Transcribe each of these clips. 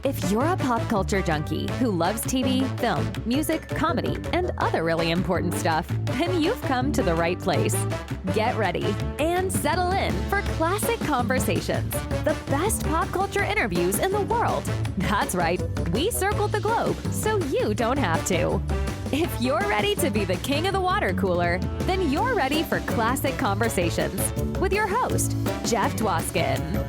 If you're a pop culture junkie who loves TV, film, music, comedy, and other really important stuff, then you've come to the right place. Get ready and settle in for Classic Conversations, the best pop culture interviews in the world. That's right, we circled the globe so you don't have to. If you're ready to be the king of the water cooler, then you're ready for Classic Conversations with your host, Jeff Dwoskin.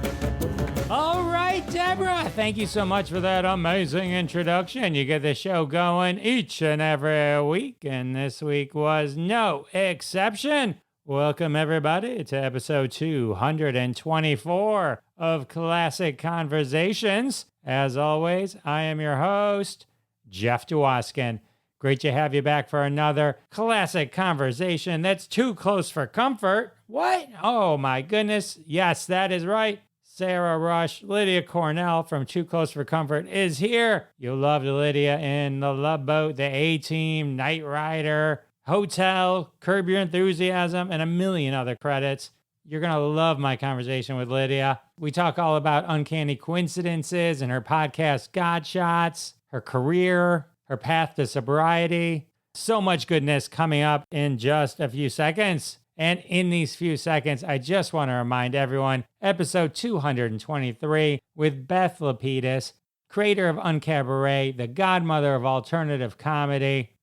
All right, Deborah, thank you so much for that amazing introduction. You get the show going each and every week, and this week was no exception. Welcome, everybody, to episode 224 of Classic Conversations. As always, I am your host, Jeff Dwoskin. Great to have you back for another classic conversation that's too close for comfort. What? Oh, my goodness. Yes, that is right. Sarah Rush, Lydia Cornell from Too Close for Comfort is here. You'll love Lydia in The Love Boat, The A-Team, Knight Rider, Hotel, Curb Your Enthusiasm, and a million other credits. You're going to love my conversation with Lydia. We talk all about uncanny coincidences and her podcast, GodShots, her career, her path to sobriety. So much goodness coming up in just a few seconds. And in these few seconds, I just want to remind everyone, episode 223 with Beth Lapidus, creator of Uncabaret, the godmother of alternative comedy.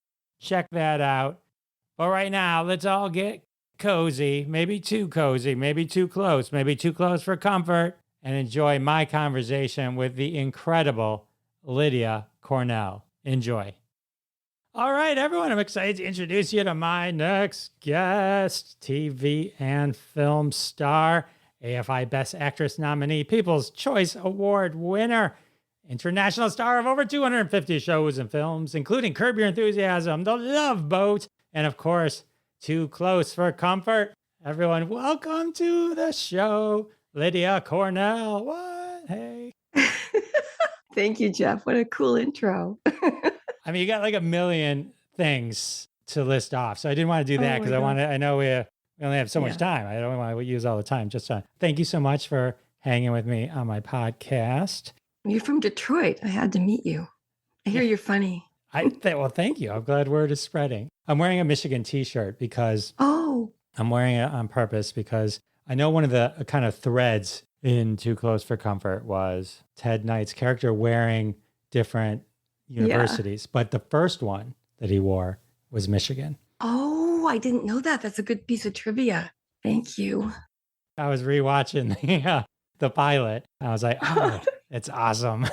Check that out. But right now, let's all get cozy, maybe too close for comfort, and enjoy my conversation with the incredible Lydia Cornell. Enjoy. All right, everyone, I'm excited to introduce you to my next guest, TV and film star, AFI Best Actress nominee, People's Choice Award winner, international star of over 250 shows and films, including Curb Your Enthusiasm, The Love Boat, and of course, Too Close for Comfort. Everyone, welcome to the show, Lydia Cornell. What? Hey. Thank you, Jeff. What a cool intro. I mean, you got like a million things to list off. So I didn't want to do that because I know we only have so much time. I don't want to use all the time. Thank you so much for hanging with me on my podcast. You're from Detroit. I had to meet you. I hear you're funny. Well, thank you. I'm glad word is spreading. I'm wearing a Michigan t-shirt because I'm wearing it on purpose because I know one of the kind of threads in Too Close for Comfort was Ted Knight's character wearing different universities, but the first one that he wore was Michigan. Oh, I didn't know that. That's a good piece of trivia. Thank you. I was rewatching the pilot. I was like, oh, it's awesome.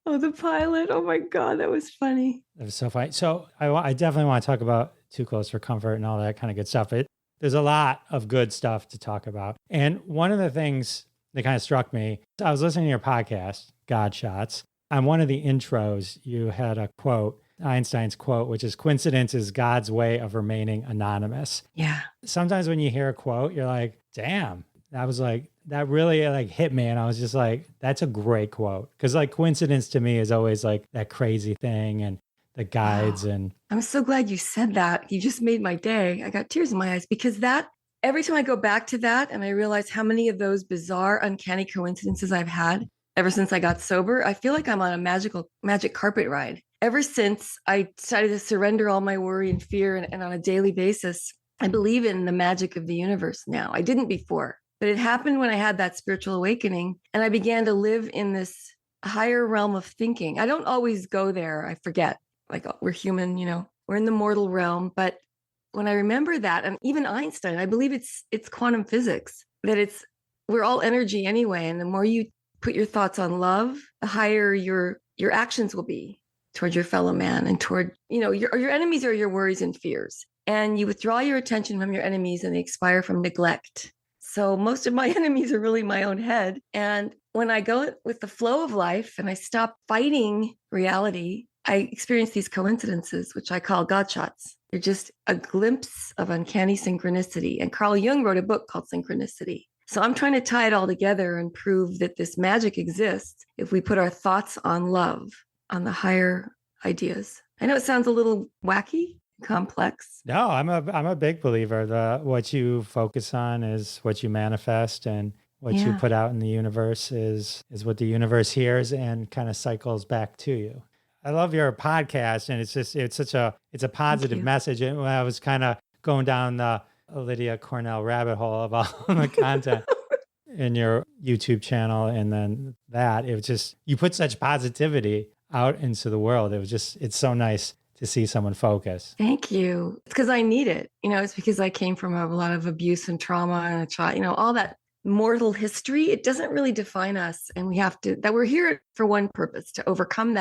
Oh, the pilot. Oh my God, that was funny. It was so funny. So I definitely want to talk about Too Close for Comfort and all that kind of good stuff. There's a lot of good stuff to talk about. And one of the things that kind of struck me, I was listening to your podcast, GodShots. On one of the intros, you had a quote, Einstein's quote, which is, "Coincidence is God's way of remaining anonymous." Yeah. Sometimes when you hear a quote, you're like, damn, that really hit me. And I was just like, that's a great quote. Because coincidence to me is always that crazy thing and the guides. And I'm so glad you said that. You just made my day. I got tears in my eyes because every time I go back to that and I realize how many of those bizarre, uncanny coincidences I've had ever since I got sober, I feel like I'm on a magic carpet ride. Ever since I decided to surrender all my worry and fear and on a daily basis, I believe in the magic of the universe now. I didn't before, but it happened when I had that spiritual awakening and I began to live in this higher realm of thinking. I don't always go there. I forget, we're human, we're in the mortal realm. But when I remember that, and even Einstein, I believe it's quantum physics, that we're all energy anyway. And the more you put your thoughts on love, the higher your actions will be toward your fellow man and toward, your enemies are your worries and fears. And you withdraw your attention from your enemies and they expire from neglect. So most of my enemies are really my own head. And when I go with the flow of life and I stop fighting reality, I experience these coincidences, which I call GodShots. They're just a glimpse of uncanny synchronicity. And Carl Jung wrote a book called Synchronicity. So I'm trying to tie it all together and prove that this magic exists if we put our thoughts on love, on the higher ideas. I know it sounds a little wacky, complex. No, I'm a big believer that what you focus on is what you manifest. And what you put out in the universe is what the universe hears and kind of cycles back to you. I love your podcast, and it's a positive message. And when I was kind of going down the Lydia Cornell rabbit hole of all the content in your YouTube channel, and then it was just, you put such positivity out into the world. It's so nice to see someone focus. Thank you. It's because I need it. It's because I came from a lot of abuse and trauma and a child, all that mortal history. It doesn't really define us. And we're here for one purpose, to overcome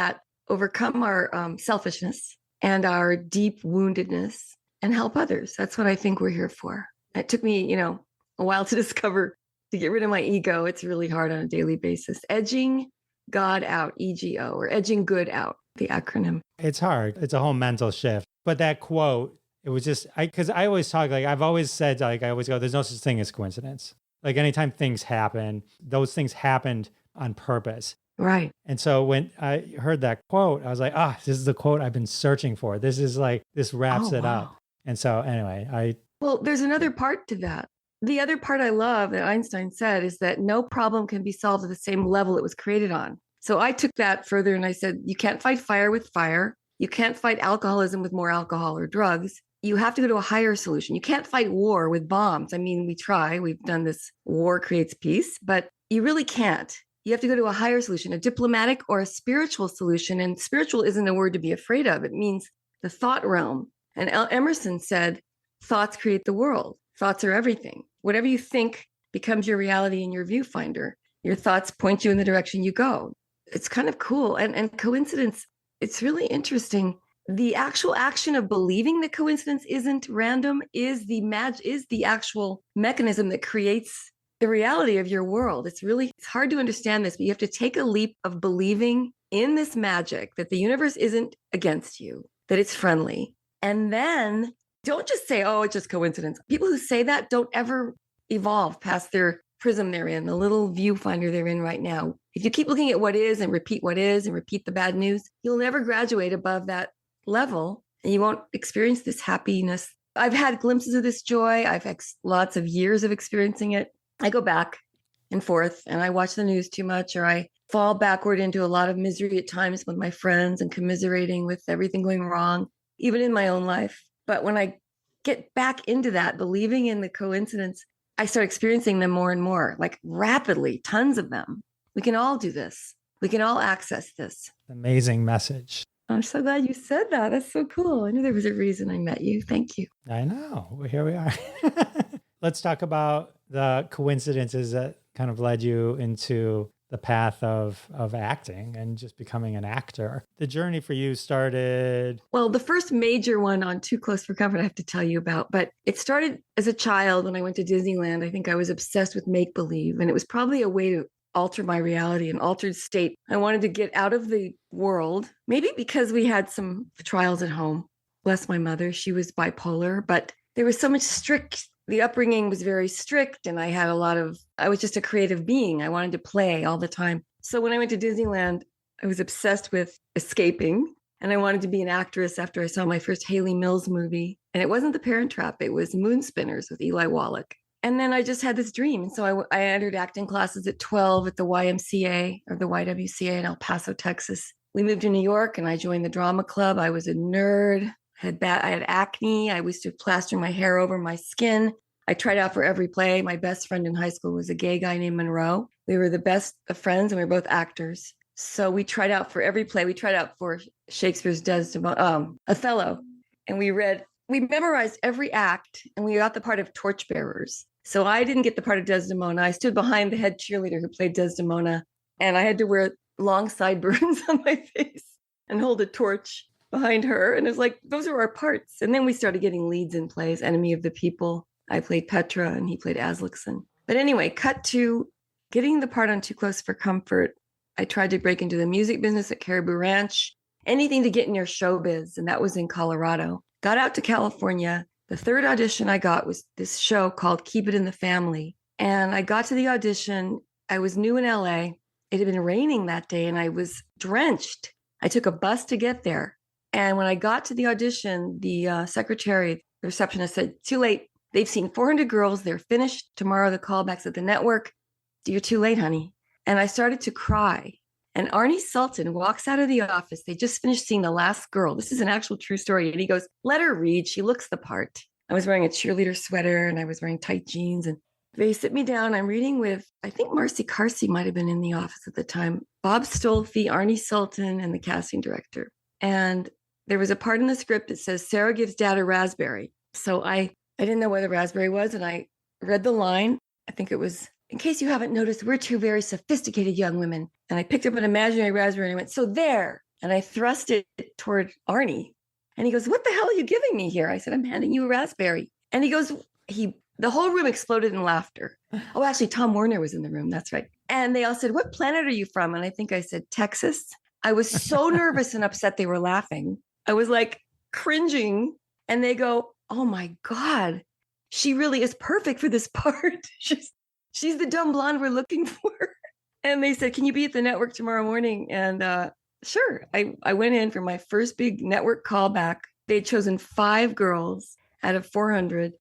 our selfishness and our deep woundedness and help others. That's what I think we're here for. It took me, a while to discover, to get rid of my ego. It's really hard on a daily basis. Edging God out, EGO, or edging good out, the acronym. It's hard. It's a whole mental shift. But that quote, it was just, because I always talk, I've always said, I always go, there's no such thing as coincidence. Anytime things happen, those things happened on purpose. Right. And so when I heard that quote, I was like, this is the quote I've been searching for. This is this wraps it up. And so anyway, Well, there's another part to that. The other part I love that Einstein said is that no problem can be solved at the same level it was created on. So I took that further and I said, you can't fight fire with fire. You can't fight alcoholism with more alcohol or drugs. You have to go to a higher solution. You can't fight war with bombs. I mean, we've done this, war creates peace, but you really can't. You have to go to a higher solution, a diplomatic or a spiritual solution. And spiritual isn't a word to be afraid of. It means the thought realm. And Emerson said, thoughts create the world. Thoughts are everything. Whatever you think becomes your reality and your viewfinder. Your thoughts point you in the direction you go. It's kind of cool. And coincidence, it's really interesting. The actual action of believing that coincidence isn't random is the actual mechanism that creates the reality of your world. It's hard to understand this, but you have to take a leap of believing in this magic, that the universe isn't against you, that it's friendly. And then don't just say, it's just coincidence. People who say that don't ever evolve past their prism they're in, the little viewfinder they're in right now. If you keep looking at what is and repeat the bad news, you'll never graduate above that level and you won't experience this happiness. I've had glimpses of this joy. I've had lots of years of experiencing it. I go back and forth and I watch the news too much, or I fall backward into a lot of misery at times with my friends and commiserating with everything going wrong, even in my own life. But when I get back into that, believing in the coincidence, I start experiencing them more and more, rapidly, tons of them. We can all do this. We can all access this. Amazing message. I'm so glad you said that. That's so cool. I knew there was a reason I met you. Thank you. I know. Well, here we are. Let's talk about the coincidences that kind of led you into the path of acting and just becoming an actor. The journey for you started... Well, the first major one on Too Close for Comfort I have to tell you about, but it started as a child when I went to Disneyland. I think I was obsessed with make-believe, and it was probably a way to alter my reality, an altered state. I wanted to get out of the world, maybe because we had some trials at home. Bless my mother, she was bipolar, but there was so much the upbringing was very strict, and I was just a creative being. I wanted to play all the time. So when I went to Disneyland, I was obsessed with escaping, and I wanted to be an actress after I saw my first Haley Mills movie. And it wasn't The Parent Trap, it was Moon Spinners with Eli Wallach. And then I just had this dream. And so I entered acting classes at 12 at the YMCA or the YWCA in El Paso, Texas. We moved to New York and I joined the drama club. I was a nerd. I had acne. I used to plaster my hair over my skin. I tried out for every play. My best friend in high school was a gay guy named Monroe. We were the best of friends and we were both actors. So we tried out for every play. We tried out for Shakespeare's Othello. And we memorized every act and we got the part of torchbearers. So I didn't get the part of Desdemona. I stood behind the head cheerleader who played Desdemona, and I had to wear long sideburns on my face and hold a torch behind her. And it was those are our parts. And then we started getting leads in plays, Enemy of the People. I played Petra and he played Aslaksen. But anyway, cut to getting the part on Too Close for Comfort. I tried to break into the music business at Caribou Ranch, anything to get near showbiz. And that was in Colorado. Got out to California. The third audition I got was this show called Keep It in the Family. And I got to the audition. I was new in LA. It had been raining that day and I was drenched. I took a bus to get there. And when I got to the audition, the secretary, the receptionist said, too late. They've seen 400 girls. They're finished. Tomorrow, the callback's at the network. you're too late, honey. And I started to cry. And Arnie Sultan walks out of the office. They just finished seeing The Last Girl. This is an actual true story. And he goes, let her read. She looks the part. I was wearing a cheerleader sweater and I was wearing tight jeans. And they sit me down. I'm reading with, I think Marcy Carsey might have been in the office at the time, Bob Stolfi, Arnie Sultan, and the casting director. And there was a part in the script that says, Sarah gives dad a raspberry. So I didn't know what a raspberry was. And I read the line. I think it was, in case you haven't noticed, we're two very sophisticated young women. And I picked up an imaginary raspberry and I went, so there. And I thrust it toward Arnie. And he goes, what the hell are you giving me here? I said, I'm handing you a raspberry. And he goes, the whole room exploded in laughter. Oh, actually, Tom Warner was in the room. That's right. And they all said, what planet are you from? And I think I said, Texas. I was so nervous and upset they were laughing. I was like cringing. And they go, oh my God, she really is perfect for this part. She's the dumb blonde we're looking for. And they said, can you be at the network tomorrow morning? And sure. I went in for my first big network callback. They'd chosen 5 girls out of 400.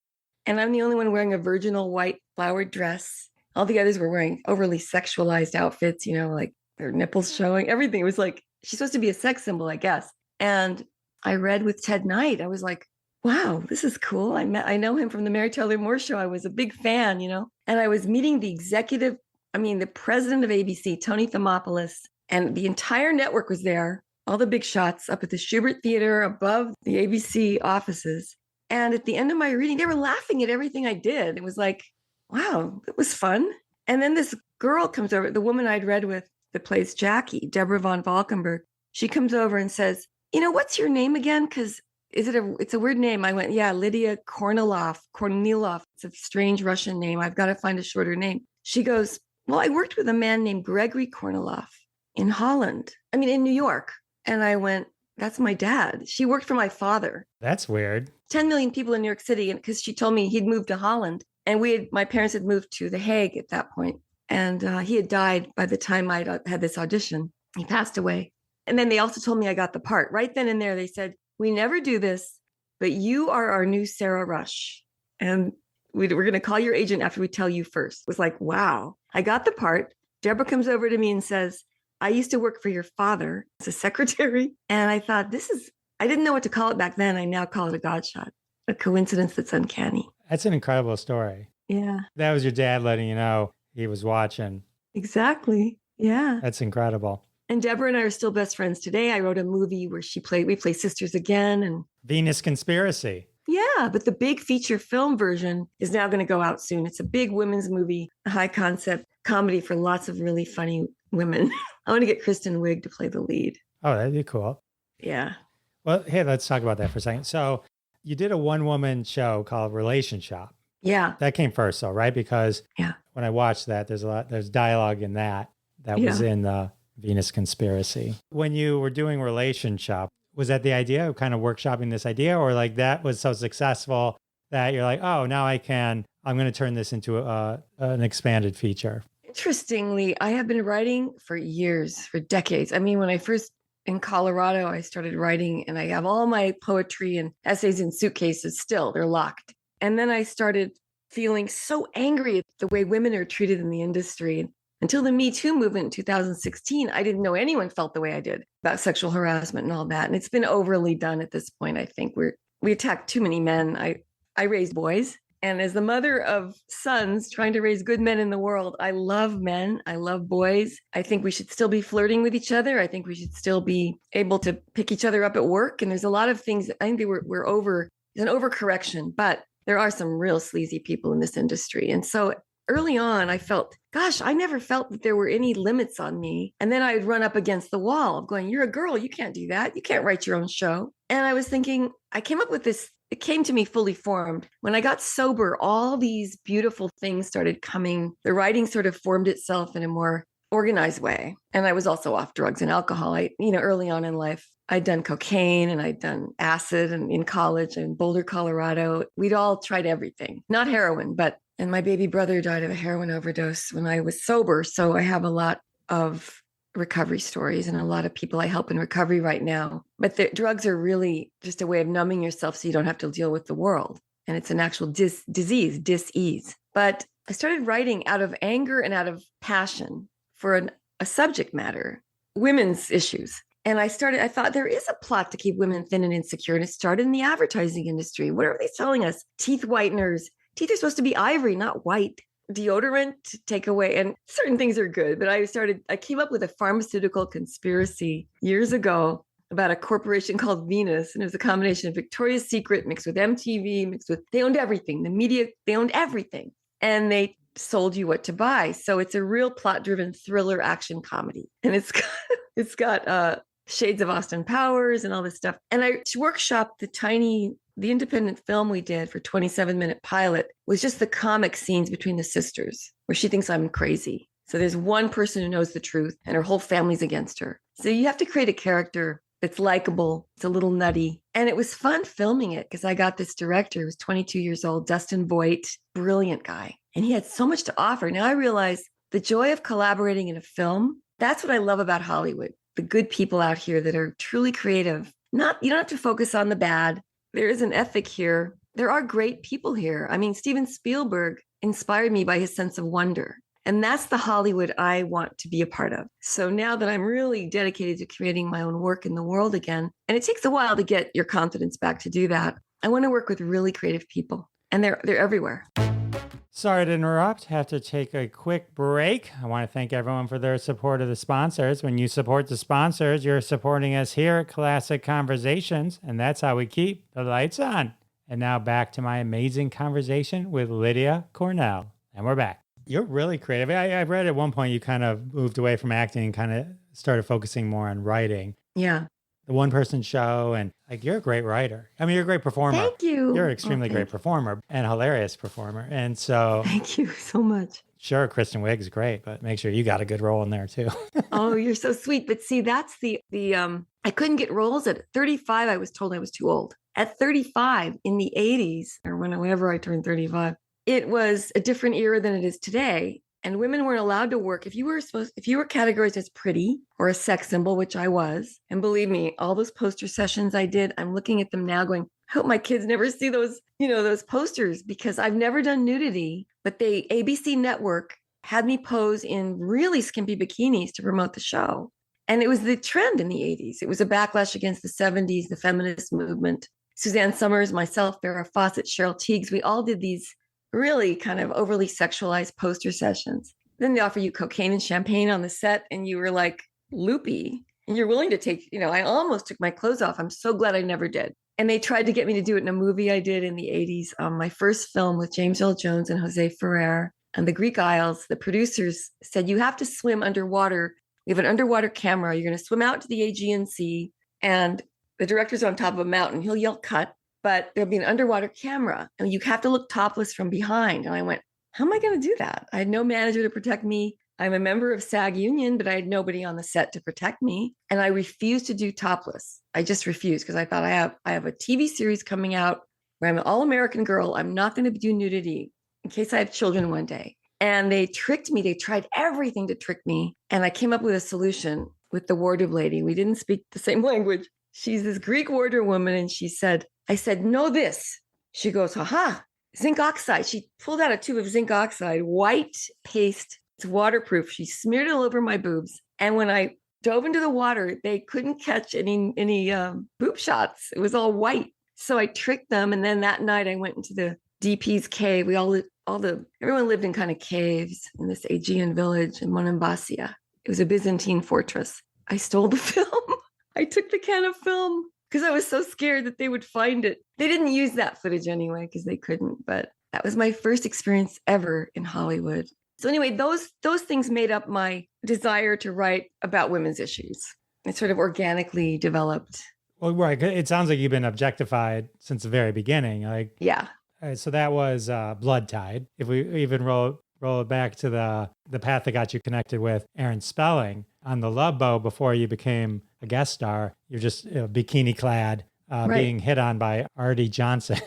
And I'm the only one wearing a virginal white flowered dress. All the others were wearing overly sexualized outfits, like their nipples showing, everything. It was like, she's supposed to be a sex symbol, I guess. And I read with Ted Knight. I was like, wow, this is cool. I know him from the Mary Tyler Moore Show. I was a big fan, and I was meeting the president of ABC, Tony Thermopoulos, and the entire network was there. All the big shots up at the Schubert Theater above the ABC offices. And at the end of my reading, they were laughing at everything I did. It was like, wow, it was fun. And then this girl comes over, the woman I'd read with that plays Jackie, Deborah von Valkenburg. She comes over and says, what's your name again? Because it's a weird name. I went, yeah, Lydia Kornilov. It's a strange Russian name. I've got to find a shorter name. She goes, well, I worked with a man named Gregory Kornilov in New York. And I went, that's my dad. She worked for my father. That's weird. 10 million people in New York City. And because she told me he'd moved to Holland and my parents had moved to The Hague at that point. And he had died by the time I had this audition. He passed away. And then they also told me I got the part. Right then and there, they said, we never do this, but you are our new Sarah Rush. And we're going to call your agent after we tell you first. It was like, wow, I got the part. Deborah comes over to me and says, I used to work for your father as a secretary. And I thought, I didn't know what to call it back then. I now call it a GodShot, a coincidence that's uncanny. That's an incredible story. Yeah. That was your dad letting you know he was watching. Exactly. Yeah. That's incredible. And Deborah and I are still best friends today. I wrote a movie where we play sisters again. And Venus Conspiracy. Yeah, but the big feature film version is now going to go out soon. It's a big women's movie, a high concept comedy for lots of really funny women. I want to get Kristen Wiig to play the lead. Oh, that'd be cool. Yeah. Well, hey, let's talk about that for a second. So you did a one-woman show called Relationship. Yeah. That came first, though, right? Because when I watched that, there's dialogue in that was in the Venus Conspiracy. When you were doing Relationship, was that the idea of kind of workshopping this idea, or like that was so successful that you're like, oh, now I'm going to turn this into an expanded feature? Interestingly, I have been writing for years, for decades. When I first in Colorado, I started writing and I have all my poetry and essays in suitcases still, they're locked. And then I started feeling so angry at the way women are treated in the industry. Until the Me Too movement in 2016, I didn't know anyone felt the way I did about sexual harassment and all that. And it's been overly done at this point. I think we attack too many men. I raised boys. And as the mother of sons trying to raise good men in the world, I love men. I love boys. I think we should still be flirting with each other. I think we should still be able to pick each other up at work. And there's a lot of things I think we're over. There's an overcorrection, but there are some real sleazy people in this industry. And so early on, I felt, gosh, I never felt that there were any limits on me. And then I would run up against the wall of going, you're a girl. You can't do that. You can't write your own show. And I was thinking, I came up with this. It came to me fully formed. When I got sober, all these beautiful things started coming. The writing sort of formed itself in a more organized way. And I was also off drugs and alcohol. Early on in life, I'd done cocaine and I'd done acid, and in college in Boulder, Colorado, we'd all tried everything, not heroin, and my baby brother died of a heroin overdose when I was sober. So I have a lot of recovery stories and a lot of people I help in recovery right now. But the drugs are really just a way of numbing yourself so you don't have to deal with the world. and it's an actual disease, dis-ease. But I started writing out of anger and out of passion for a subject matter, women's issues. And I thought there is a plot to keep women thin and insecure. And it started in the advertising industry. What are they telling us? Teeth whiteners. Teeth are supposed to be ivory, not white. Deodorant to take away. And certain things are good. But I came up with a pharmaceutical conspiracy years ago about a corporation called Venus. And it was a combination of Victoria's Secret mixed with MTV, they owned everything. The media, they owned everything. And they sold you what to buy. So it's a real plot-driven thriller action comedy. And it's got shades of Austin Powers and all this stuff. And I workshopped the independent film we did for 27-minute pilot was just the comic scenes between the sisters where she thinks I'm crazy. So there's one person who knows the truth and her whole family's against her. So you have to create a character that's likable. It's a little nutty. And it was fun filming it because I got this director who was 22 years old, Dustin Voigt, brilliant guy. And he had so much to offer. Now I realize the joy of collaborating in a film, that's what I love about Hollywood. The good people out here that are truly creative. You don't have to focus on the bad. There is an ethic here. There are great people here. I mean, Steven Spielberg inspired me by his sense of wonder. And that's the Hollywood I want to be a part of. So now that I'm really dedicated to creating my own work in the world again, and it takes a while to get your confidence back to do that, I want to work with really creative people. And they're everywhere. Sorry to interrupt. Have to take a quick break. I want to thank everyone for their support of the sponsors. When you support the sponsors, you're supporting us here at Classic Conversations, and that's how we keep the lights on. And now back to my amazing conversation with Lydia Cornell. And we're back. You're really creative. I read at one point you kind of moved away from acting and kind of started focusing more on writing. Yeah. The one-person show, and you're a great writer. I mean, you're a great performer. Thank you. You're an extremely great performer and hilarious performer. And so... Thank you so much. Sure, Kristen Wiig's great, but make sure you got a good role in there too. Oh, you're so sweet. But see, that's the I couldn't get roles at 35. I was told I was too old. At 35 in the 80s, or whenever I turned 35, it was a different era than it is today. And women weren't allowed to work. If you were categorized as pretty or a sex symbol, which I was, and believe me, all those poster sessions I did, I'm looking at them now going, I hope my kids never see those, those posters, because I've never done nudity, but the ABC network had me pose in really skimpy bikinis to promote the show. And it was the trend in the 80s. It was a backlash against the 70s, the feminist movement. Suzanne Summers, myself, Farrah Fawcett, Cheryl Tiegs, we all did these really kind of overly sexualized poster sessions. Then they offer you cocaine and champagne on the set, and you were like loopy, and you're willing to take, I almost took my clothes off. I'm so glad I never did. And they tried to get me to do it in a movie I did in the 80s. My first film with James Earl Jones and Jose Ferrer and the Greek Isles, the producers said, you have to swim underwater. We have an underwater camera. You're going to swim out to the Aegean Sea, and the director's on top of a mountain. He'll yell cut, but there'll be an underwater camera and you have to look topless from behind. And I went, how am I going to do that? I had no manager to protect me. I'm a member of SAG union, but I had nobody on the set to protect me. And I refused to do topless. I just refused because I thought I have a TV series coming out where I'm an all-American girl. I'm not going to do nudity in case I have children one day. And they tricked me. They tried everything to trick me. And I came up with a solution with the wardrobe lady. We didn't speak the same language. She's this Greek wardrobe woman. And I said, know this. She goes, haha, zinc oxide. She pulled out a tube of zinc oxide, white paste. It's waterproof. She smeared it all over my boobs. And when I dove into the water, they couldn't catch any boob shots. It was all white. So I tricked them. And then that night I went into the DP's cave. Everyone lived in kind of caves in this Aegean village in Monemvasia. It was a Byzantine fortress. I stole the film. I took the can of film because I was so scared that they would find it. They didn't use that footage anyway because they couldn't, but that was my first experience ever in Hollywood. So anyway, those things made up my desire to write about women's issues. It sort of organically developed. Well, right. It sounds like you've been objectified since the very beginning. Yeah. So that was Blood Tide. If we even roll it back to the path that got you connected with Aaron Spelling on the Love Boat before you became a guest star, you're just bikini clad, right, being hit on by Artie Johnson.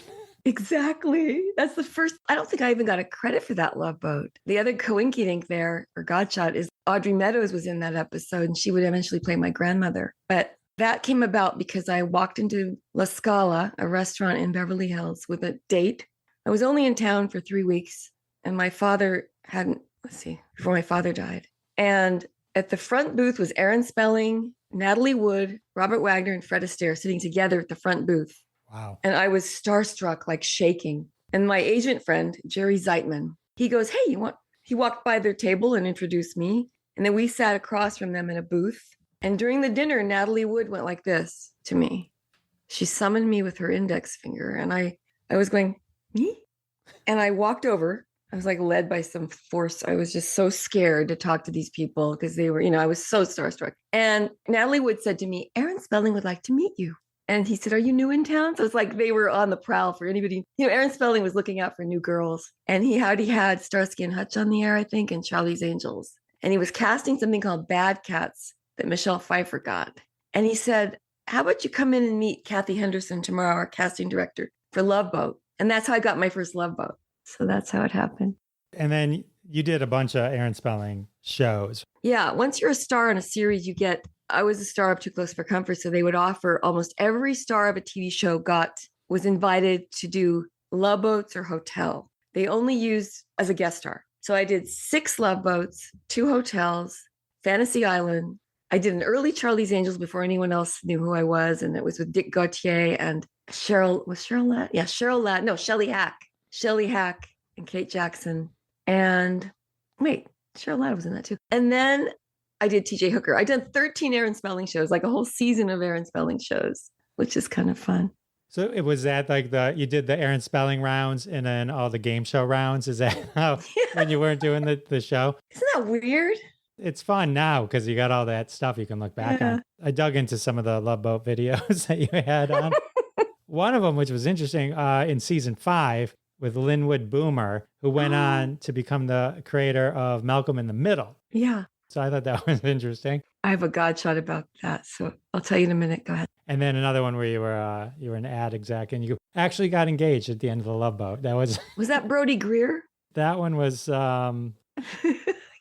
Exactly. That's the first. I don't think I even got a credit for that Love Boat. The other coinkydink there, or Godshot, is Audrey Meadows was in that episode, and she would eventually play my grandmother. But That came about because I walked into La Scala, a restaurant in Beverly Hills, with a date. I was only in town for 3 weeks, and my father hadn't, before my father died. And at the front booth was Aaron Spelling, Natalie Wood, Robert Wagner, and Fred Astaire sitting together at the front booth. Wow. And I was starstruck, like shaking. And my agent friend, Jerry Zeitman, he goes, hey, he walked by their table and introduced me. And then we sat across from them in a booth. And during the dinner, Natalie Wood went like this to me. She summoned me with her index finger. And I was going, me? And I walked over. I was like led by some force. I was just so scared to talk to these people because they were, I was so starstruck. And Natalie Wood said to me, Aaron Spelling would like to meet you. And he said, are you new in town? So it's like they were on the prowl for anybody. Aaron Spelling was looking out for new girls. And he had Starsky and Hutch on the air, I think, and Charlie's Angels. And he was casting something called Bad Cats that Michelle Pfeiffer got. And he said, how about you come in and meet Kathy Henderson tomorrow, our casting director, for Love Boat. And that's how I got my first Love Boat. So that's how it happened. And then you did a bunch of Aaron Spelling shows. Yeah. Once you're a star in a series, I was a star of Too Close for Comfort. So they would offer almost every star of a TV show was invited to do Love Boats or Hotel. They only used as a guest star. So I did 6 Love Boats, 2 hotels, Fantasy Island. I did an early Charlie's Angels before anyone else knew who I was. And it was with Dick Gautier and Cheryl Ladd? Yeah, Cheryl Ladd. No, Shelley Hack and Kate Jackson. And wait, Cheryl Ladd was in that too. And then I did TJ Hooker. I did 13 Aaron Spelling shows, like a whole season of Aaron Spelling shows, which is kind of fun. So it was that like you did the Aaron Spelling rounds and then all the game show rounds? Is that how, when you weren't doing the show? Isn't that weird? It's fun now because you got all that stuff you can look back on. I dug into some of the Love Boat videos that you had on. One of them, which was interesting, in season 5 with Linwood Boomer, who went on to become the creator of Malcolm in the Middle. Yeah. So I thought that was interesting. I have a GodShot about that, so I'll tell you in a minute. Go ahead. And then another one where you were an ad exec and you actually got engaged at the end of the Love Boat. That was that Brody Greer? That one was I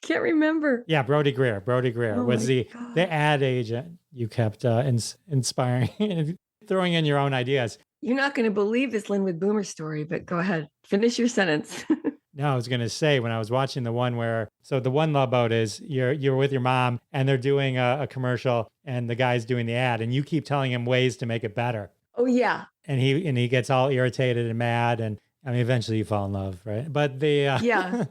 can't remember. Yeah, Brody Greer. Brody Greer was the ad agent you kept inspiring and throwing in your own ideas. You're not going to believe this Linwood Boomer story, but go ahead. Finish your sentence. No, I was going to say when I was watching the one so the one Love Boat is you're with your mom and they're doing a commercial and the guy's doing the ad and you keep telling him ways to make it better. Oh, yeah. And he gets all irritated and mad. And I mean, eventually you fall in love, right? But yeah.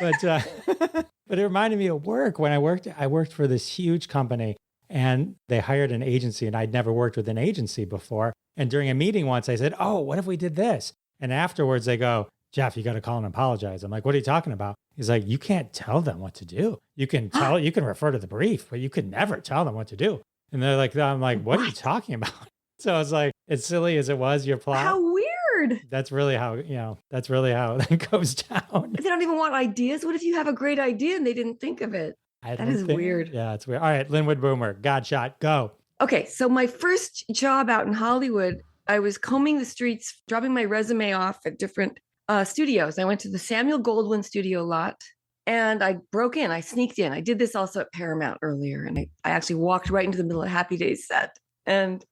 But it reminded me of work when I worked for this huge company and they hired an agency and I'd never worked with an agency before. And during a meeting once I said, oh, what if we did this? And afterwards they go, Jeff, you got to call and apologize. I'm like, what are you talking about? He's like, you can't tell them what to do. You can refer to the brief, but you could never tell them what to do. And they're like, I'm like, what are you talking about? So I was like, as silly as it was, your plot. How weird. That's really how that goes down. They don't even want ideas. What if you have a great idea and they didn't think of it? That is weird. Yeah, it's weird. All right, Linwood Boomer, GodShot, go. Okay, so my first job out in Hollywood, I was combing the streets, dropping my resume off at different studios. I went to the Samuel Goldwyn studio lot and I broke in. I sneaked in. I did this also at Paramount earlier. And I actually walked right into the middle of Happy Days set. And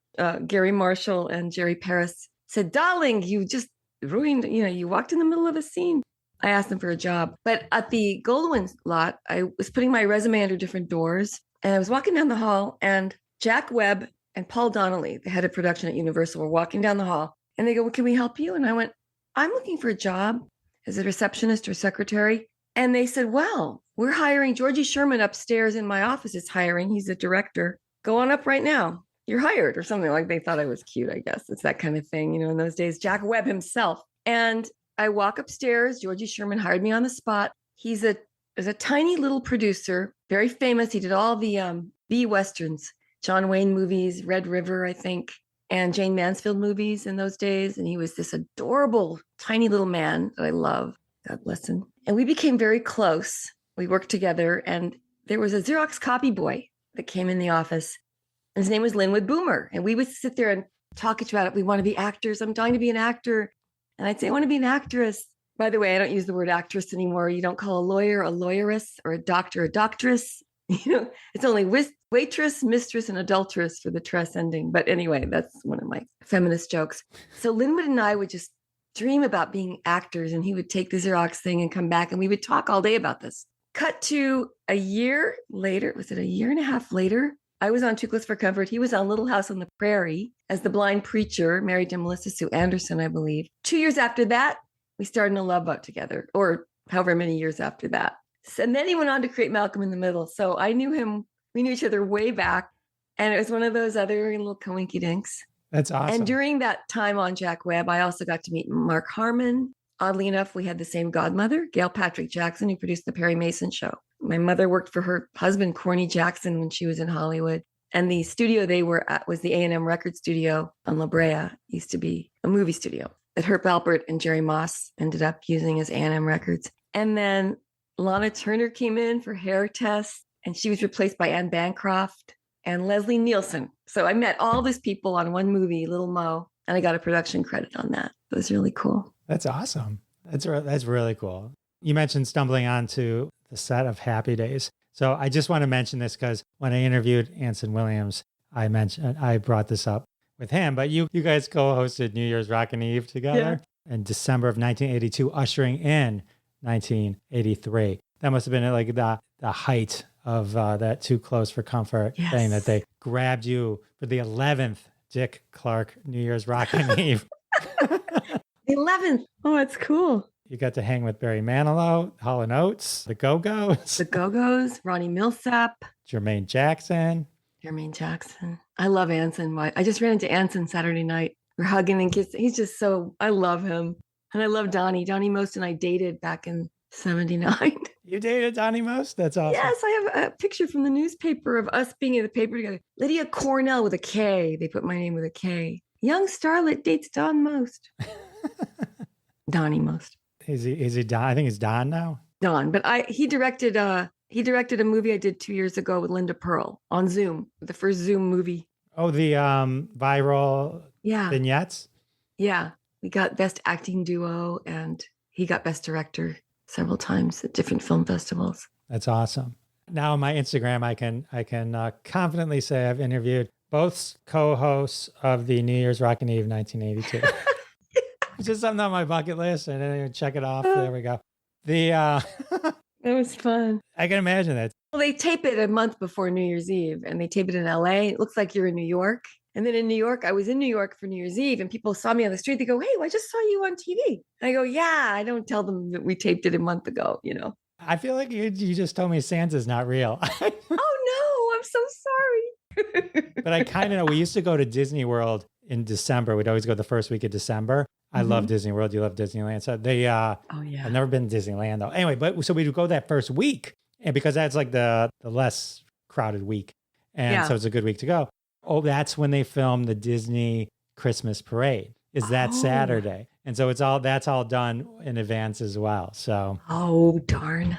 Gary Marshall and Jerry Paris said, darling, you just ruined, you walked in the middle of a scene. I asked them for a job. But at the Goldwyn lot, I was putting my resume under different doors. And I was walking down the hall and Jack Webb and Paul Donnelly, the head of production at Universal, were walking down the hall. And they go, well, can we help you? And I went, I'm looking for a job as a receptionist or secretary. And they said, well, we're hiring Georgie Sherman upstairs in my office is hiring. He's a director. Go on up right now. You're hired or something. Like they thought I was cute, I guess. It's that kind of thing, in those days. Jack Webb himself. And I walk upstairs. Georgie Sherman hired me on the spot. He's a tiny little producer, very famous. He did all the B-Westerns, John Wayne movies, Red River, I think, and Jane Mansfield movies in those days. And he was this adorable, tiny little man that I love. God bless him. And we became very close. We worked together. And there was a Xerox copy boy that came in the office. And his name was Linwood Boomer. And we would sit there and talk about it. We want to be actors. I'm dying to be an actor. And I'd say, I want to be an actress. By the way, I don't use the word actress anymore. You don't call a lawyer a lawyeress or a doctor a doctress. It's only waitress, mistress, and adulteress for the tress ending. But anyway, that's one of my feminist jokes. So Linwood and I would just dream about being actors, and he would take the Xerox thing and come back, and we would talk all day about this. Cut to a year later. Was it a year and a half later? I was on Too Close for Comfort. He was on Little House on the Prairie as the blind preacher, married to Melissa Sue Anderson, I believe. 2 years after that, we started in a love boat together, or however many years after that. And then he went on to create Malcolm in the Middle. So I knew him. We knew each other way back. And it was one of those other little coinkydinks. That's awesome. And during that time on Jack Webb, I also got to meet Mark Harmon. Oddly enough, we had the same godmother, Gail Patrick Jackson, who produced the Perry Mason show. My mother worked for her husband, Corny Jackson, when she was in Hollywood. And the studio they were at was the A&M Record Studio on La Brea. Used to be a movie studio that Herb Alpert and Jerry Moss ended up using as A&M Records. And then Lana Turner came in for hair tests, and she was replaced by Anne Bancroft and Leslie Nielsen. So I met all these people on one movie, Little Mo, and I got a production credit on that. It was really cool. That's awesome. That's really cool. You mentioned stumbling onto the set of Happy Days. So I just want to mention this because when I interviewed Anson Williams, I brought this up with him, but you guys co-hosted New Year's Rockin' Eve together in December of 1982, ushering in 1983. That must have been like the height of that Too Close for Comfort thing that they grabbed you for the 11th Dick Clark New Year's Rockin' Eve. The 11th. Oh, it's cool. You got to hang with Barry Manilow, Hall & Oates, the Go-Go's. The Go-Go's, Ronnie Millsap. Jermaine Jackson. I love Anson. I just ran into Anson Saturday night. We're hugging and kissing. He's just I love him. And I love Donnie. Donnie Most and I dated back in 79. You dated Donnie Most? That's awesome. Yes, I have a picture from the newspaper of us being in the paper together. Lydia Cornell with a K. They put my name with a K. Young starlet dates Don Most. Donnie Most. Is he Don? I think he's Don now. Don, but he directed a movie I did 2 years ago with Linda Pearl on Zoom, the first Zoom movie. Oh, the viral vignettes? Yeah. We got Best Acting Duo, and he got Best Director several times at different film festivals. That's awesome. Now on my Instagram, I can confidently say I've interviewed both co-hosts of the New Year's Rockin' Eve 1982. It's just something on my bucket list, and then check it off. There we go. It was fun. I can imagine that. Well, they tape it a month before New Year's Eve, and they tape it in LA. It looks like you're in New York. And then in New York, I was in New York for New Year's Eve, and people saw me on the street. They go, "Hey, I just saw you on TV." And I go, "Yeah." I don't tell them that we taped it a month ago, I feel like you just told me Santa's not real. Oh, no, I'm so sorry. But I kind of know. We used to go to Disney World in December. We'd always go the first week of December. I love Disney World. You love Disneyland. So I've never been to Disneyland though. Anyway, so we would go that first week, and because that's like the less crowded week. And so it's a good week to go. Oh, that's when they filmed the Disney Christmas parade. Is that Saturday? And so that's all done in advance as well. So darn.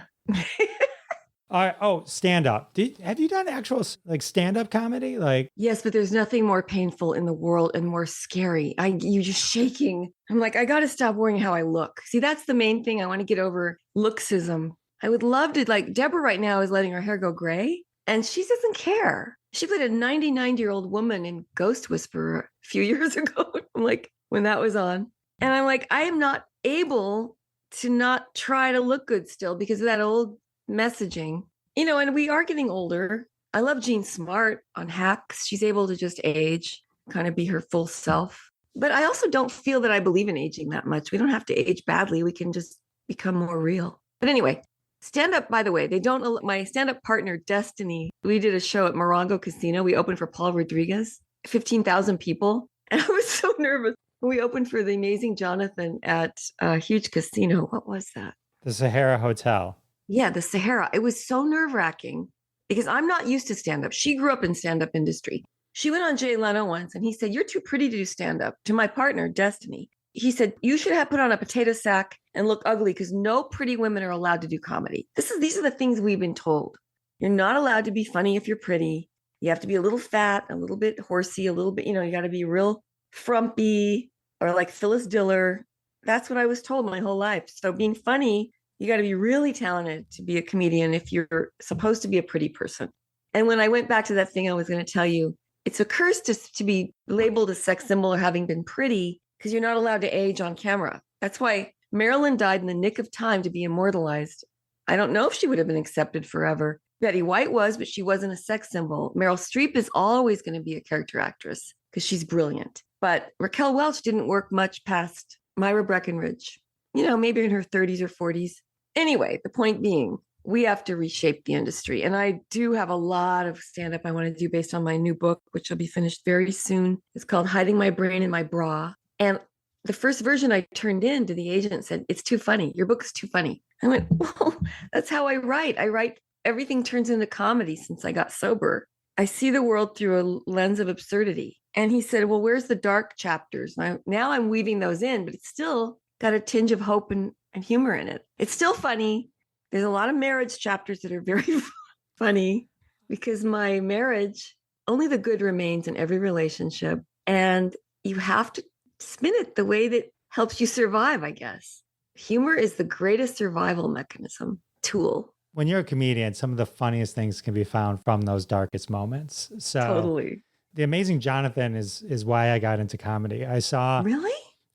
All right. Oh, stand up. Have you done actual like stand up comedy? Like yes, but there's nothing more painful in the world and more scary. You're just shaking. I'm like, I got to stop worrying how I look. See, that's the main thing. I want to get over looksism. I would love to, like, Deborah right now is letting her hair go gray, and she doesn't care. She played a 99-year-old woman in Ghost Whisperer a few years ago. I'm like, when that was on, and I'm like, I am not able to not try to look good still because of that old messaging, and we are getting older. I love Jean Smart on Hacks. She's able to just age, kind of be her full self. But I also don't feel that I believe in aging that much. We don't have to age badly. We can just become more real. But anyway, stand up, by the way, my stand up partner, Destiny, we did a show at Morongo Casino. We opened for Paul Rodriguez, 15,000 people. And I was so nervous. We opened for the amazing Jonathan at a huge casino. What was that? The Sahara Hotel. Yeah, the Sahara. It was so nerve-wracking because I'm not used to stand-up. She grew up in stand-up industry. She went on Jay Leno once and he said, "You're too pretty to do stand-up." To my partner, Destiny. He said, "You should have put on a potato sack and look ugly because no pretty women are allowed to do comedy." These are the things we've been told. You're not allowed to be funny if you're pretty. You have to be a little fat, a little bit horsey, a little bit, you got to be real frumpy or like Phyllis Diller. That's what I was told my whole life. So being funny You got to be really talented to be a comedian if you're supposed to be a pretty person. And when I went back to that thing I was going to tell you, it's a curse to be labeled a sex symbol or having been pretty because you're not allowed to age on camera. That's why Marilyn died in the nick of time to be immortalized. I don't know if she would have been accepted forever. Betty White was, but she wasn't a sex symbol. Meryl Streep is always going to be a character actress because she's brilliant. But Raquel Welch didn't work much past Myra Breckenridge, maybe in her 30s or 40s. Anyway, the point being, we have to reshape the industry. And I do have a lot of stand-up I want to do based on my new book, which will be finished very soon. It's called Hiding My Brain in My Bra. And the first version I turned in to the agent said, it's too funny. Your book is too funny. I went, well, that's how I write. Everything turns into comedy since I got sober. I see the world through a lens of absurdity. And he said, well, where's the dark chapters? Now I'm weaving those in, but it's still got a tinge of hope and humor in it. It's still funny. There's a lot of marriage chapters that are very funny because my marriage, only the good remains in every relationship. And you have to spin it the way that helps you survive, I guess. Humor is the greatest survival mechanism tool. When you're a comedian, some of the funniest things can be found from those darkest moments. So Totally. The Amazing Jonathan is why I got into comedy. Really?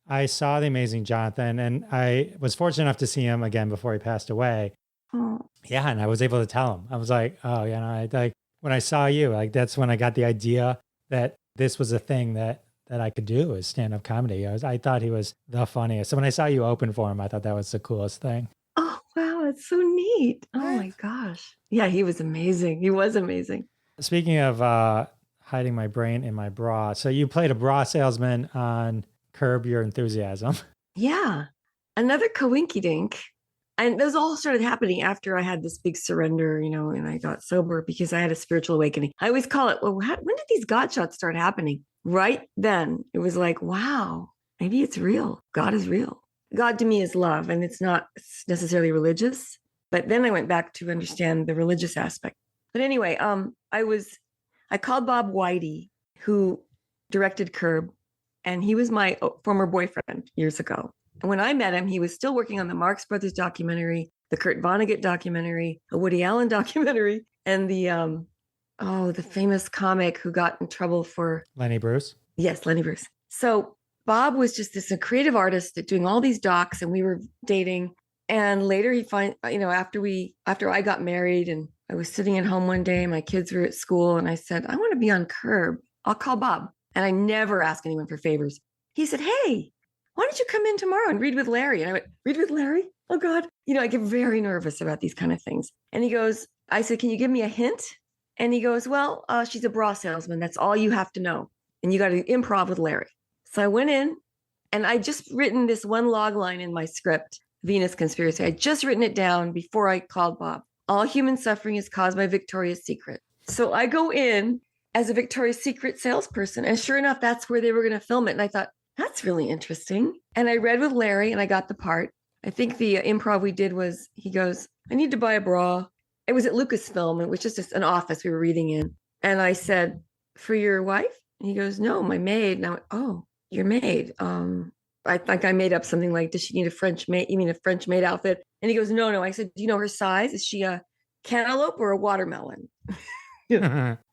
I saw The Amazing Jonathan, and I was fortunate enough to see him again before he passed away. Oh. Yeah, and I was able to tell him. I was like, oh, when I saw you, that's when I got the idea that this was a thing that I could do is stand-up comedy. I thought he was the funniest. So when I saw you open for him, I thought that was the coolest thing. Oh, wow, it's so neat. Oh my gosh. Yeah, he was amazing. He was amazing. Speaking of hiding my brain in my bra, so you played a bra salesman on Curb Your Enthusiasm. Yeah. Another coinkydink. And those all started happening after I had this big surrender, and I got sober because I had a spiritual awakening. I always call it, well, when did these GodShots start happening? Right then, it was like, wow, maybe it's real. God is real. God to me is love, and it's not necessarily religious. But then I went back to understand the religious aspect. But anyway, I called Bob Whitey, who directed Curb, and he was my former boyfriend years ago. And when I met him, he was still working on the Marx Brothers documentary, the Kurt Vonnegut documentary, a Woody Allen documentary, and the famous comic who got in trouble for Lenny Bruce. Yes, Lenny Bruce. So Bob was just this creative artist doing all these docs, and we were dating. And later after I got married and I was sitting at home one day, my kids were at school, and I said, I want to be on Curb. I'll call Bob. And I never ask anyone for favors. He said, hey, why don't you come in tomorrow and read with Larry? And I went, read with Larry? Oh God. I get very nervous about these kind of things. And I said, can you give me a hint? And he goes, well, she's a bra salesman. That's all you have to know. And you got to improv with Larry. So I went in, and I just written this one log line in my script, Venus Conspiracy. I just written it down before I called Bob. All human suffering is caused by Victoria's Secret. So I go in as a Victoria's Secret salesperson. And sure enough, that's where they were going to film it. And I thought, that's really interesting. And I read with Larry, and I got the part. I think the improv we did was, he goes, I need to buy a bra. It was at Lucasfilm, and it was just an office we were reading in. And I said, for your wife? And he goes, no, my maid. And I went, oh, your maid. I think I made up something like, does she need a French maid? You mean a French maid outfit? And he goes, no. I said, do you know her size? Is she a cantaloupe or a watermelon?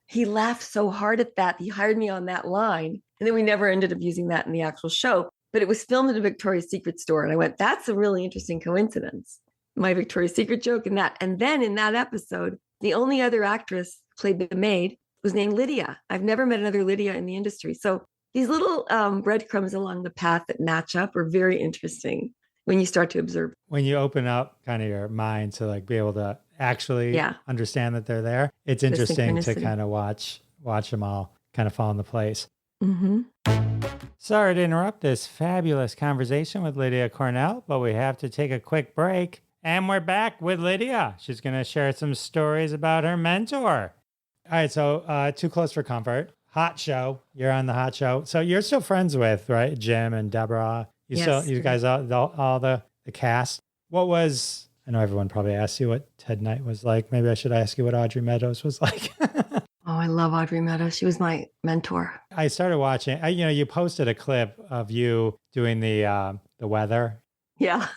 He laughed so hard at that. He hired me on that line. And then we never ended up using that in the actual show. But it was filmed at a Victoria's Secret store. And I went, that's a really interesting coincidence. My Victoria's Secret joke and that. And then in that episode, the only other actress played the maid was named Lydia. I've never met another Lydia in the industry. So these little breadcrumbs along the path that match up are very interesting when you start to observe. When you open up kind of your mind to be able to actually understand that they're there, it's interesting to kind of watch them all kind of fall into place. Mm-hmm. Sorry to interrupt this fabulous conversation with Lydia Cornell, but we have to take a quick break. And we're back with Lydia. She's going to share some stories about her mentor. All right, so Too Close for Comfort, hot show. You're on the hot show. So you're still friends with, right, Jim and Deborah? You guys, all the cast. What was, I know everyone probably asked you what Ted Knight was like. Maybe I should ask you what Audrey Meadows was like. Oh, I love Audrey Meadows. She was my mentor. I started watching, you posted a clip of you doing the weather. Yeah.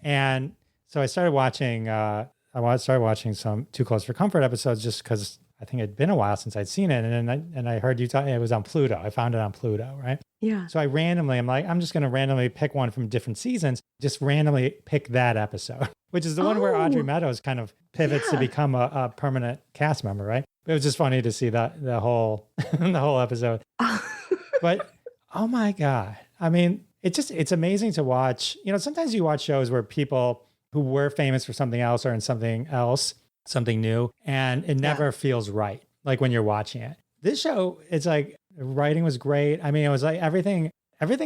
And So I started watching. Started watching some Too Close for Comfort episodes just because I think it'd been a while since I'd seen it, and I heard you talk. It was on Pluto. I found it on Pluto, right? Yeah. So I'm like, I'm just going to randomly pick one from different seasons, just randomly pick that episode, which is the one where Audrey Meadows kind of pivots to become a permanent cast member, right? It was just funny to see that the whole the whole episode. But oh my God. I mean, it's amazing to watch. You know, sometimes you watch shows where people who were famous for something else are in something else, something new, and it never feels right. Like when you're watching it. This show, it's like the writing was great. I mean, it was like everything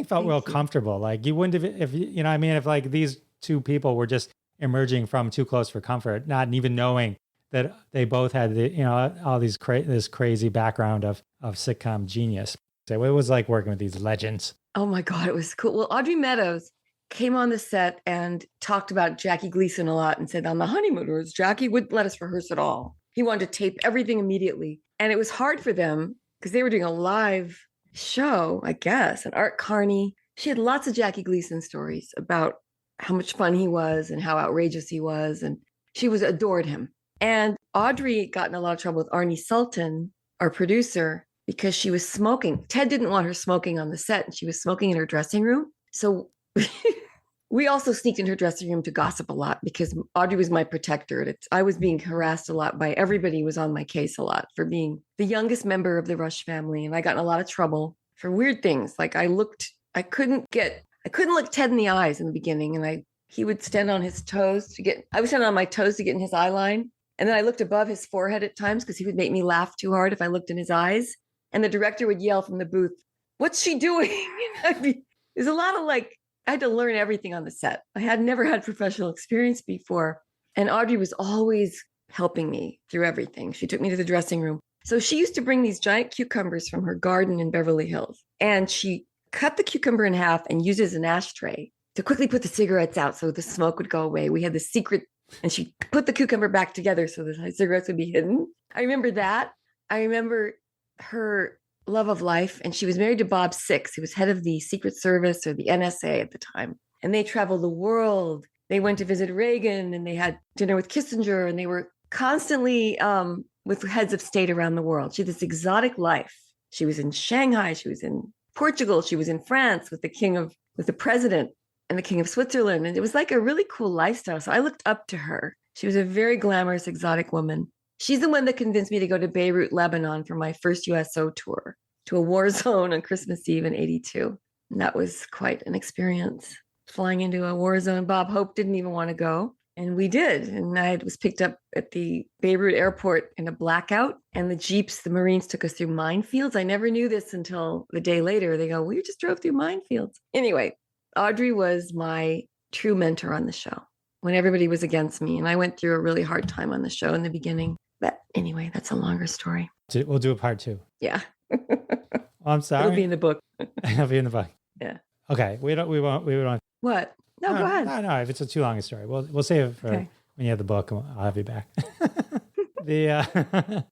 felt real comfortable. Like you wouldn't have, if you know, what I mean, if like these two people were just emerging from Too Close for Comfort, not even knowing that they both had the, you know, all these this crazy background of sitcom genius. So it was like working with these legends. Oh my God, it was cool. Well, Audrey Meadows came on the set and talked about Jackie Gleason a lot and said on the honeymooners, Jackie wouldn't let us rehearse at all. He wanted to tape everything immediately. And it was hard for them because they were doing a live show, I guess, and Art Carney. She had lots of Jackie Gleason stories about how much fun he was and how outrageous he was. And she adored him. And Audrey got in a lot of trouble with Arnie Sultan, our producer, because she was smoking. Ted didn't want her smoking on the set, and she was smoking in her dressing room. So we also sneaked in her dressing room to gossip a lot because Audrey was my protector. I was being harassed a lot by everybody who was on my case a lot for being the youngest member of the Rush family. And I got in a lot of trouble for weird things. Like I couldn't look Ted in the eyes in the beginning. And he would stand on his toes I would stand on my toes to get in his eye line. And then I looked above his forehead at times because he would make me laugh too hard if I looked in his eyes. And the director would yell from the booth, "What's she doing?" There's a lot of I had to learn everything on the set. I had never had professional experience before. And Audrey was always helping me through everything. She took me to the dressing room. So she used to bring these giant cucumbers from her garden in Beverly Hills. And she cut the cucumber in half and used it as an ashtray to quickly put the cigarettes out so the smoke would go away. We had the secret, and she put the cucumber back together so the cigarettes would be hidden. I remember that. I remember her love of life. And she was married to Bob Six, who was head of the Secret Service or the NSA at the time. And they traveled the world. They went to visit Reagan and they had dinner with Kissinger, and they were constantly with heads of state around the world. She had this exotic life. She was in Shanghai. She was in Portugal. She was in France with the president and the king of Switzerland. And it was like a really cool lifestyle. So I looked up to her. She was a very glamorous, exotic woman. She's the one that convinced me to go to Beirut, Lebanon for my first USO tour to a war zone on Christmas Eve in '82. And that was quite an experience. Flying into a war zone. Bob Hope didn't even want to go. And we did. And I was picked up at the Beirut airport in a blackout. And the Marines took us through minefields. I never knew this until the day later. They go, "We just drove through minefields." Anyway, Audrey was my true mentor on the show when everybody was against me. And I went through a really hard time on the show in the beginning. But anyway, that's a longer story. We'll do a part 2. Yeah. I'm sorry. It'll be in the book. It'll be in the book. Yeah. Okay. We won't. What? No, go ahead. No. If it's too long a story, we'll save it for when you have the book. I'll have you back.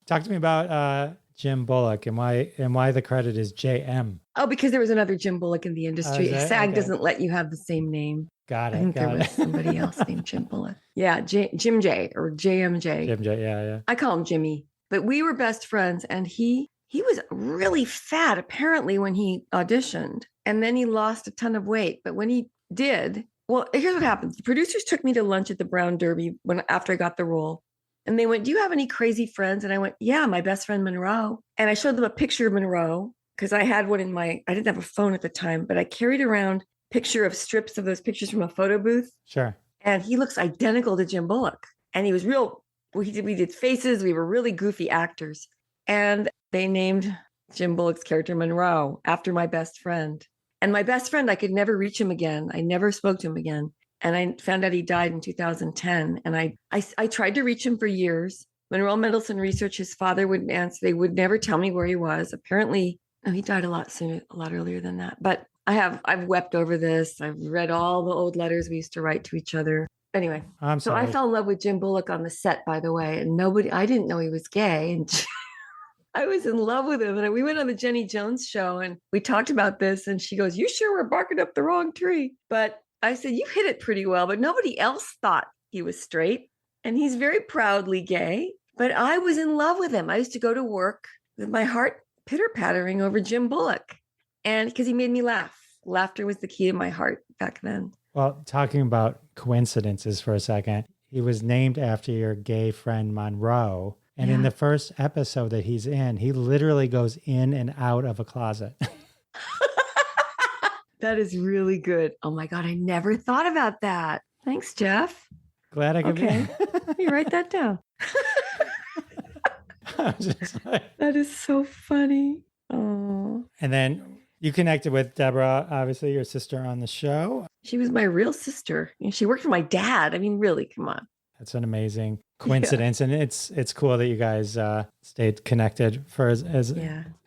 Talk to me about Jim Bullock and why the credit is JM. Oh, because there was another Jim Bullock in the industry. SAG doesn't let you have the same name. Got it. I think there was somebody else named Jim Bullock. Yeah, Jim J or JMJ. Jim J, yeah. I call him Jimmy. But we were best friends, and he was really fat apparently when he auditioned, and then he lost a ton of weight. But when he did, well, here's what happened. The producers took me to lunch at the Brown Derby after I got the role. And they went, "Do you have any crazy friends?" And I went, "Yeah, my best friend Monroe." And I showed them a picture of Monroe because I had one I didn't have a phone at the time, but I carried around picture of strips of those pictures from a photo booth. Sure. And he looks identical to Jim Bullock. And he was we did faces. We were really goofy actors. And they named Jim Bullock's character Monroe after my best friend. And my best friend, I could never reach him again. I never spoke to him again. And I found out he died in 2010. And I tried to reach him for years. Monroe Mendelsohn Research, his father wouldn't answer. They would never tell me where he was. Apparently, he died a lot earlier than that. But I've wept over this. I've read all the old letters we used to write to each other. Anyway, so I fell in love with Jim Bullock on the set, by the way. And I didn't know he was gay. And I was in love with him. And we went on the Jenny Jones show and we talked about this. And she goes, "You sure we're barking up the wrong tree?" But I said, "You hit it pretty well." But nobody else thought He was straight and he's very proudly gay, but I was in love with him. I used to go to work with my heart pitter-pattering over Jim Bullock, and because he made me laugh. Laughter was the key to my heart back then. Well, talking about coincidences for a second, he was named after your gay friend Monroe. And in the first episode that he's in, he literally goes in and out of a closet. That is really good. Oh my God, I never thought about that. Thanks, Jeff. Glad I could Okay. Let me write that down. That is so funny. Oh. And then you connected with Deborah, obviously your sister on the show. She was my real sister. And she worked for my dad. I mean, really, come on. That's an amazing coincidence. And it's cool that you guys stayed connected for as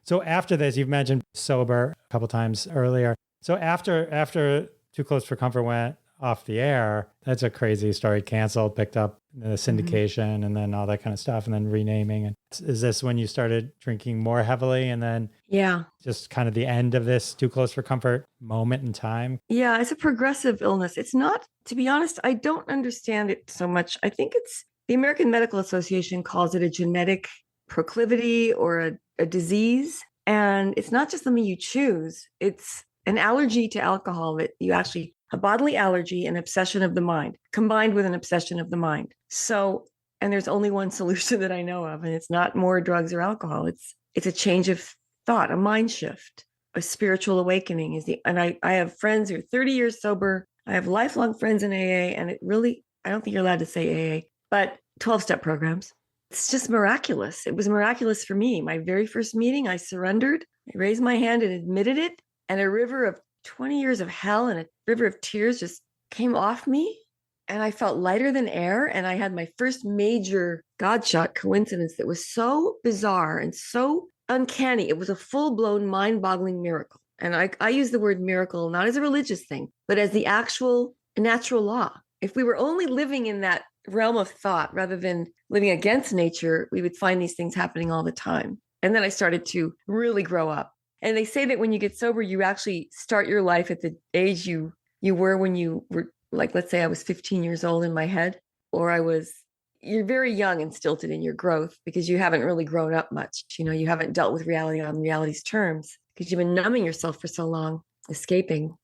So after this, you've mentioned sober a couple times earlier. So after Too Close for Comfort went off the air, that's a crazy story. Canceled, picked up the syndication, and then all that kind of stuff, and then renaming. And is this when you started drinking more heavily, and then just kind of the end of this Too Close for Comfort moment in time? Yeah, it's a progressive illness. It's not, to be honest, I don't understand it so much. I think it's the American Medical Association calls it a genetic proclivity or a disease. And it's not just something you choose. It's an allergy to alcohol that you actually, a bodily allergy, an obsession of the mind, combined with an obsession of the mind. So, and there's only one solution that I know of, and it's not more drugs or alcohol. It's a change of thought, a mind shift, a spiritual awakening and I have friends who are 30 years sober. I have lifelong friends in AA, and it really, I don't think you're allowed to say AA, but 12-step programs. It's just miraculous. It was miraculous for me. My very first meeting, I surrendered. I raised my hand and admitted it. And a river of 20 years of hell and a river of tears just came off me. And I felt lighter than air. And I had my first major GodShot coincidence that was so bizarre and so uncanny. It was a full-blown, mind-boggling miracle. And I use the word miracle not as a religious thing, but as the actual natural law. If we were only living in that realm of thought rather than living against nature, we would find these things happening all the time. And then I started to really grow up. And they say that when you get sober, you actually start your life at the age you were when you were, like, let's say I was 15 years old in my head, or you're very young and stilted in your growth because you haven't really grown up much. You know, you haven't dealt with reality on reality's terms because you've been numbing yourself for so long, escaping.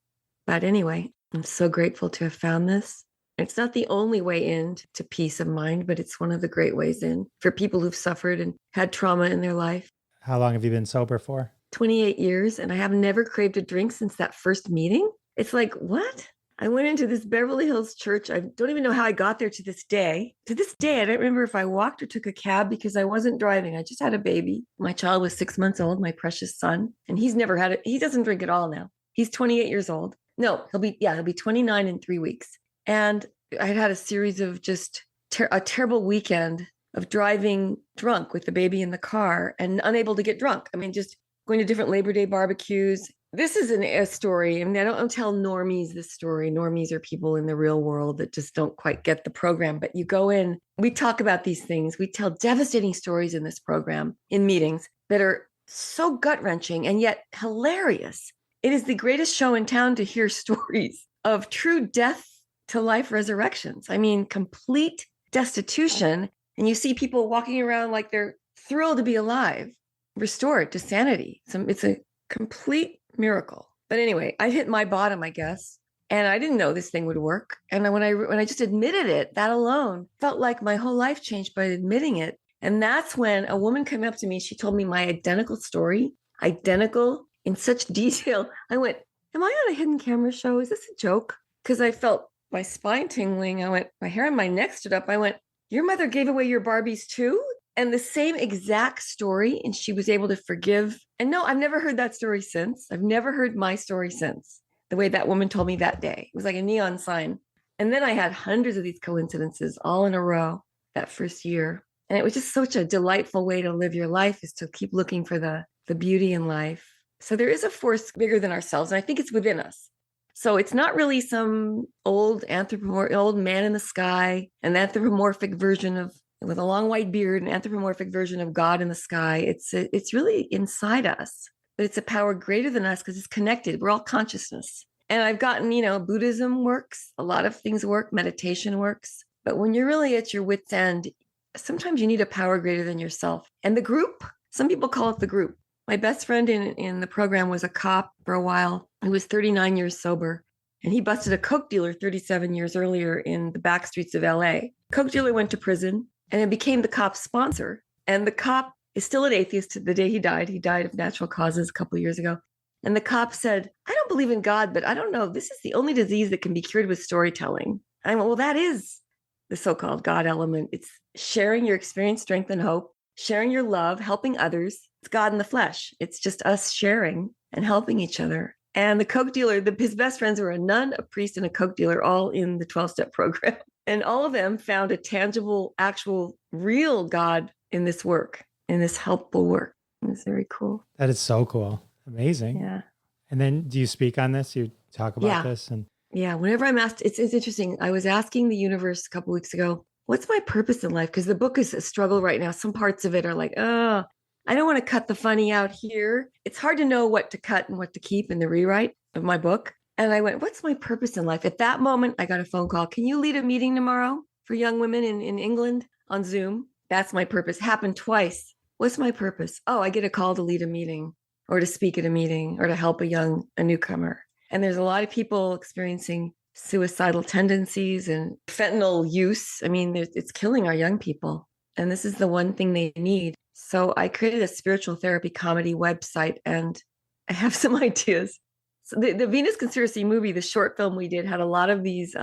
But anyway, I'm so grateful to have found this. It's not the only way in to peace of mind, but it's one of the great ways in for people who've suffered and had trauma in their life. How long have you been sober for? 28 years, and I have never craved a drink since that first meeting. It's like, what? I went into this Beverly Hills church. I don't even know how I got there to this day. To this day, I don't remember if I walked or took a cab because I wasn't driving. I just had a baby. My child was 6 months old, my precious son, and he's never had it. He doesn't drink at all now. He's 28 years old. No, he'll be 29 in 3 weeks. And I had a series of just a terrible weekend of driving drunk with the baby in the car and unable to get drunk. I mean, just going to different Labor Day barbecues. This is a story. I mean, I don't tell normies this story. Normies are people in the real world that just don't quite get the program. But you go in, we talk about these things. We tell devastating stories in this program, in meetings that are so gut-wrenching and yet hilarious. It is the greatest show in town to hear stories of true death to life resurrections. I mean, complete destitution. And you see people walking around like they're thrilled to be alive, restored to sanity. It's a complete miracle. But anyway, I hit my bottom, I guess. And I didn't know this thing would work. And when I just admitted it, that alone felt like my whole life changed by admitting it. And that's when a woman came up to me. She told me my identical story, identical in such detail. I went, am I on a hidden camera show? Is this a joke? Because I felt my spine tingling. I went, my hair on my neck stood up. I went, your mother gave away your Barbies too? And the same exact story. And she was able to forgive. And no, I've never heard that story since. I've never heard my story since. The way that woman told me that day. It was like a neon sign. And then I had hundreds of these coincidences all in a row that first year. And it was just such a delightful way to live your life, is to keep looking for the beauty in life. So there is a force bigger than ourselves. And I think it's within us. So it's not really some old man in the sky, an anthropomorphic version of, with a long white beard, an anthropomorphic version of God in the sky. It's really inside us, but it's a power greater than us because it's connected. We're all consciousness. And I've gotten, Buddhism works. A lot of things work. Meditation works. But when you're really at your wit's end, sometimes you need a power greater than yourself. And the group, some people call it the group. My best friend in the program was a cop for a while. He was 39 years sober. And he busted a coke dealer 37 years earlier in the back streets of LA. Coke dealer went to prison and it became the cop's sponsor. And the cop is still an atheist to the day he died. He died of natural causes a couple of years ago. And the cop said, I don't believe in God, but I don't know. This is the only disease that can be cured with storytelling. And I went, well, that is the so-called God element. It's sharing your experience, strength, and hope, sharing your love, helping others. It's God in the flesh. It's just us sharing and helping each other. And the coke dealer, his best friends were a nun, a priest, and a coke dealer, all in the 12-step program. And all of them found a tangible, actual, real God in this work, in this helpful work. It was very cool. That is so cool. Amazing. Yeah. And then do you speak on this? You talk about this? And yeah, whenever I'm asked, it's interesting. I was asking the universe a couple weeks ago, what's my purpose in life? Because the book is a struggle right now. Some parts of it are like, oh, I don't want to cut the funny out here. It's hard to know what to cut and what to keep in the rewrite of my book. And I went, what's my purpose in life? At that moment, I got a phone call. Can you lead a meeting tomorrow for young women in England on Zoom? That's my purpose. Happened twice. What's my purpose? Oh, I get a call to lead a meeting or to speak at a meeting or to help a newcomer. And there's a lot of people experiencing suicidal tendencies and fentanyl use. I mean, it's killing our young people. And this is the one thing they need. So I created a spiritual therapy comedy website, and I have some ideas. So the Venus Conspiracy movie, the short film we did, had a lot of these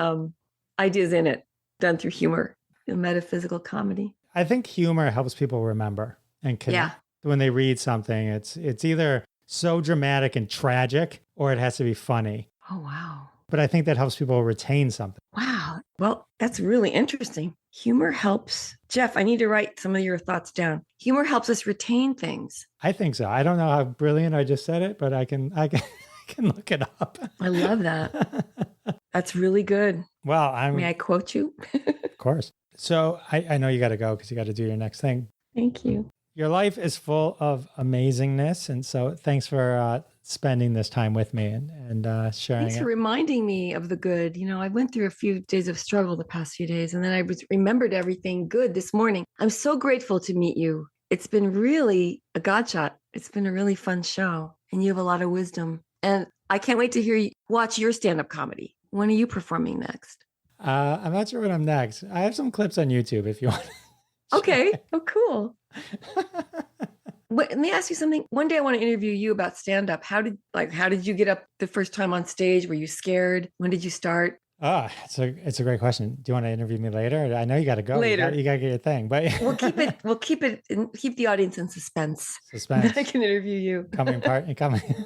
ideas in it, done through humor, metaphysical comedy. I think humor helps people remember and connect. When they read something, it's either so dramatic and tragic, or it has to be funny. Oh, wow. But I think that helps people retain something. Wow. Well, that's really interesting. Humor helps. Jeff, I need to write some of your thoughts down. Humor helps us retain things. I think so. I don't know how brilliant I just said it, but I can look it up. I love that. That's really good. Well, May I quote you? Of course. So I know you got to go because you got to do your next thing. Thank you. Your life is full of amazingness. And so thanks for spending this time with me and sharing Thanks for reminding me of the good. You know, I went through a few days of struggle the past few days, and then I remembered everything good this morning. I'm so grateful to meet you. It's been really a GodShot. It's been a really fun show, and you have a lot of wisdom. And I can't wait to watch your stand-up comedy. When are you performing next? I'm not sure when I'm next. I have some clips on YouTube if you want. Okay. Oh, cool. Let me ask you something. One day I want to interview you about stand-up. How did you get up the first time on stage? Were you scared? When did you start? It's a great question. Do you want to interview me later? I know you got to go. Later. You got to get your thing, but we'll keep the audience in suspense. Suspense. Then I can interview you. Coming.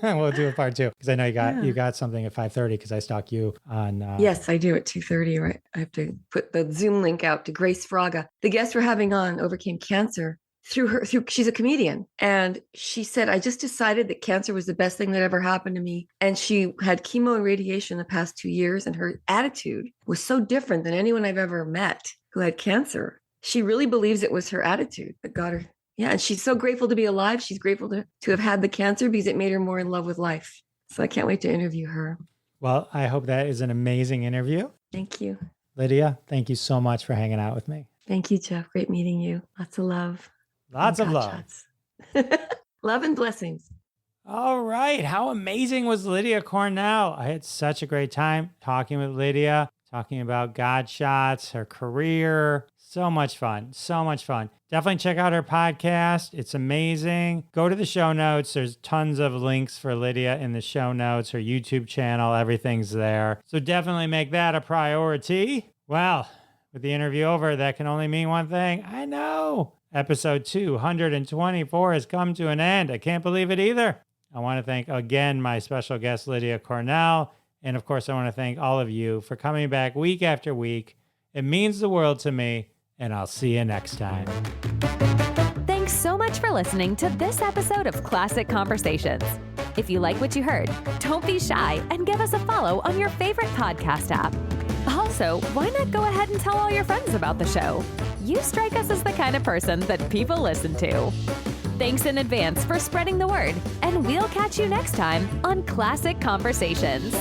We'll do a part 2 because I know you got something at 5:30 because I stalk you on. Yes, I do at 2:30. Right. I have to put the Zoom link out to Grace Fraga. The guest we're having on overcame cancer. She's a comedian. And she said, I just decided that cancer was the best thing that ever happened to me. And she had chemo and radiation the past 2 years. And her attitude was so different than anyone I've ever met who had cancer. She really believes it was her attitude that got her. Yeah. And she's so grateful to be alive. She's grateful to have had the cancer because it made her more in love with life. So I can't wait to interview her. Well, I hope that is an amazing interview. Thank you. Lydia, thank you so much for hanging out with me. Thank you, Jeff. Great meeting you. Lots of love. Lots of love. Love and blessings. All right. How amazing was Lydia Cornell? I had such a great time talking with Lydia, talking about GodShots, her career. So much fun. So much fun. Definitely check out her podcast. It's amazing. Go to the show notes. There's tons of links for Lydia in the show notes, her YouTube channel. Everything's there. So definitely make that a priority. Well, with the interview over, that can only mean one thing. I know. Episode 224 has come to an end. I can't believe it either. I want to thank again my special guest, Lydia Cornell. And of course, I want to thank all of you for coming back week after week. It means the world to me, and I'll see you next time. Thanks so much for listening to this episode of Classic Conversations. If you like what you heard, don't be shy and give us a follow on your favorite podcast app. Also, why not go ahead and tell all your friends about the show? You strike us as the kind of person that people listen to. Thanks in advance for spreading the word, and we'll catch you next time on Classic Conversations.